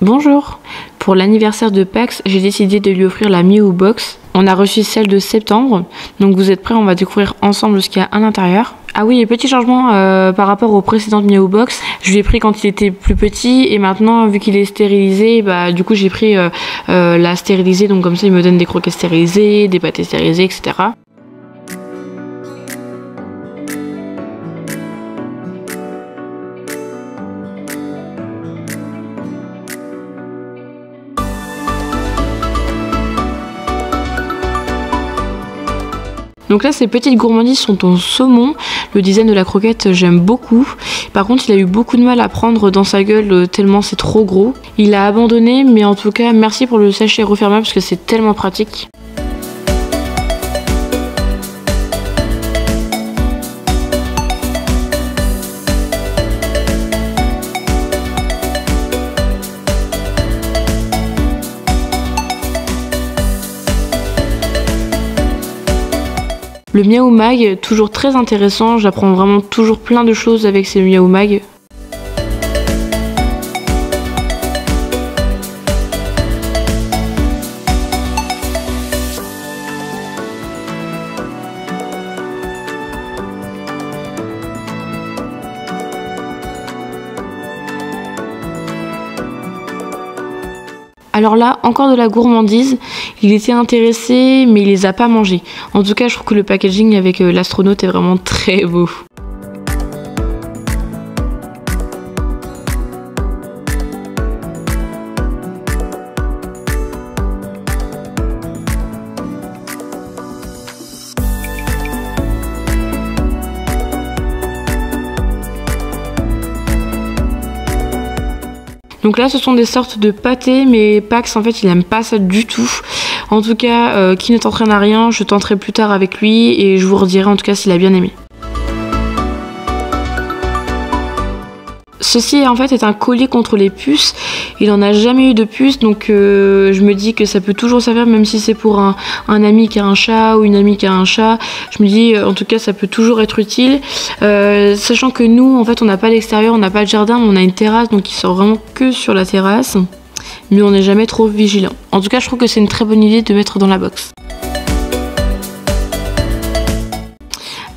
Bonjour. Pour l'anniversaire de Pax, j'ai décidé de lui offrir la Miaou Box. On a reçu celle de septembre, donc vous êtes prêts, on va découvrir ensemble ce qu'il y a à l'intérieur. Ah oui, et petit changement par rapport aux précédentes Miaou Box, je l'ai pris quand il était plus petit et maintenant vu qu'il est stérilisé, bah du coup j'ai pris la stérilisée, donc comme ça il me donne des croquettes stérilisées, des pâtés stérilisés, etc. Donc là, ces petites gourmandises sont en saumon. Le design de la croquette, j'aime beaucoup. Par contre, il a eu beaucoup de mal à prendre dans sa gueule tellement c'est trop gros. Il a abandonné, mais en tout cas, merci pour le sachet refermable parce que c'est tellement pratique. Le Miaou Mag, toujours très intéressant, j'apprends vraiment toujours plein de choses avec ces Miaou Mag. Alors là, encore de la gourmandise, il était intéressé mais il les a pas mangés. En tout cas, je trouve que le packaging avec l'astronaute est vraiment très beau. Donc là, ce sont des sortes de pâtés, mais Pax, en fait, il aime pas ça du tout. En tout cas, qui ne t'entraîne à rien, je tenterai plus tard avec lui et je vous redirai en tout cas s'il a bien aimé. Ceci en fait est un collier contre les puces. Il n'en a jamais eu de puce, donc je me dis que ça peut toujours servir, même si c'est pour un ami qui a un chat ou une amie qui a un chat. Je me dis en tout cas ça peut toujours être utile. Sachant que nous en fait on n'a pas l'extérieur, on n'a pas le jardin, mais on a une terrasse, donc il sort vraiment que sur la terrasse. Mais on n'est jamais trop vigilant. En tout cas je trouve que c'est une très bonne idée de mettre dans la box.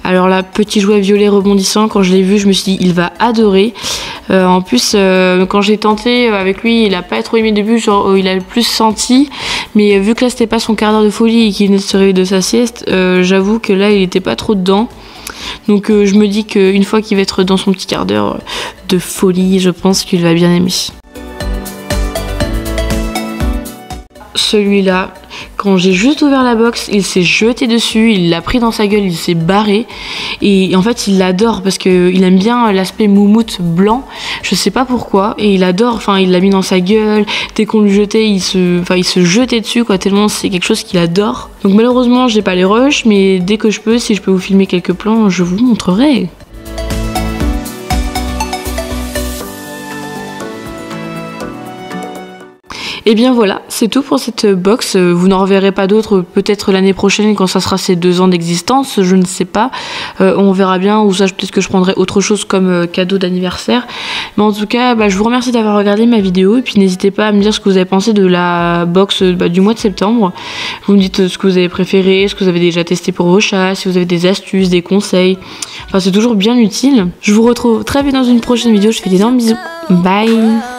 Alors là, petit jouet violet rebondissant, quand je l'ai vu je me suis dit il va adorer. En plus, quand j'ai tenté avec lui, il a pas trop aimé au début, genre il a le plus senti. Mais vu que là c'était pas son quart d'heure de folie et qu'il venait de se réveiller de sa sieste, j'avoue que là il était pas trop dedans. Donc je me dis qu'une fois qu'il va être dans son petit quart d'heure de folie, je pense qu'il va bien aimer. Celui-là, quand j'ai juste ouvert la box, il s'est jeté dessus, il l'a pris dans sa gueule, il s'est barré. Et en fait, il l'adore parce qu'il aime bien l'aspect moumoute blanc. Je sais pas pourquoi. Et il adore, enfin, il l'a mis dans sa gueule. Dès qu'on lui jetait, il se jetait dessus, quoi, tellement c'est quelque chose qu'il adore. Donc malheureusement, j'ai pas les rushs, mais dès que je peux, si je peux vous filmer quelques plans, je vous montrerai. Et bien voilà, c'est tout pour cette box. Vous n'en reverrez pas d'autres, peut-être l'année prochaine quand ça sera ses 2 ans d'existence, je ne sais pas. On verra bien, ou ça peut-être que je prendrai autre chose comme cadeau d'anniversaire. Mais en tout cas, je vous remercie d'avoir regardé ma vidéo. Et puis n'hésitez pas à me dire ce que vous avez pensé de la box du mois de septembre. Vous me dites ce que vous avez préféré, ce que vous avez déjà testé pour vos chats, si vous avez des astuces, des conseils. Enfin, c'est toujours bien utile. Je vous retrouve très vite dans une prochaine vidéo. Je fais d'énormes bisous. Bye!